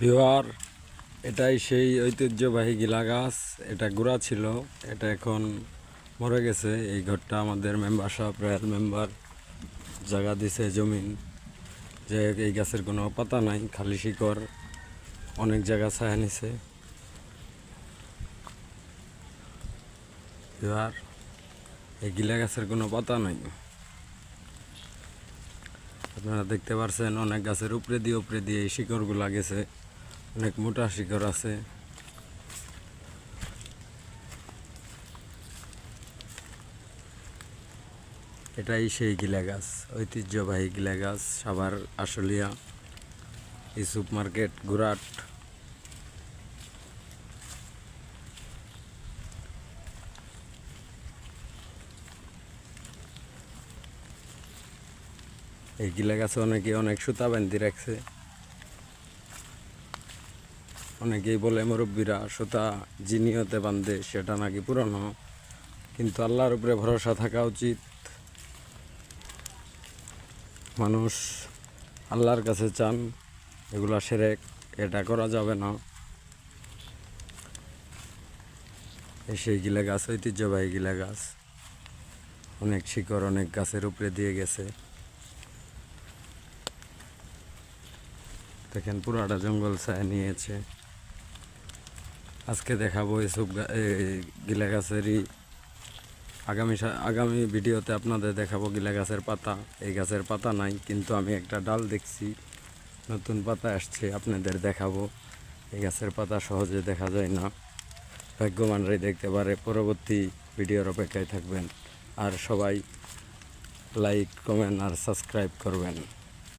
বিহার এটাই সেই ঐতিহ্যবাহী গিলা গাছ। এটা গোড়া ছিল, এটা এখন মরে গেছে। এই ঘরটা আমাদের মেম্বার সাহেব রয়্যাল মেম্বার জায়গা দিছে জমিন, যে এই গাছের কোনো পাতা নাই, খালি শিকড়। অনেক জায়গা ছায়া নিছে। বিহার এই গিলা গাছের কোনো পাতা নাই। আপনারা দেখতে পাচ্ছেন অনেক গাছের উপরে দিয়ে এই শিকড়গুলা গেছে, অনেক মোটা শিকড় আছে। এটাই সেই গিলা গাছ, ঐতিহ্যবাহী গিলা গাছ, সাভার আশুলিয়া ইসুপ মার্কেট গুরাট। এই গিলা গাছে অনেকে অনেক সুতা বান্ধি রাখছে। অনেকেই বলে মুরব্বীরা সুতা জিনিয়তে বান্ধে, সেটা নাকি পুরনো। কিন্তু আল্লাহর উপরে ভরসা থাকা উচিত। মানুষ আল্লাহর কাছে চান, এগুলা শিরক, এটা করা যাবে না। সেই গিলা গাছ ঐতিহ্যবাহী গিলা গাছ, অনেক শিকড় অনেক গাছের উপরে দিয়ে গেছে। দেখেন পুরাটা জঙ্গল ছায়া নিয়েছে। আজকে দেখাবো এসব গিলা গাছেরই আগামী ভিডিওতে আপনাদের দেখাবো গিলা গাছের পাতা। এই গাছের পাতা নাই, কিন্তু আমি একটা ডাল দেখছি, নতুন পাতা আসছে, আপনাদের দেখাবো। এই গাছের পাতা সহজে দেখা যায় না, ভাগ্যবানরাই দেখতে পারে। পরবর্তী ভিডিওর অপেক্ষায় থাকবেন, আর সবাই লাইক কমেন্ট আর সাবস্ক্রাইব করবেন।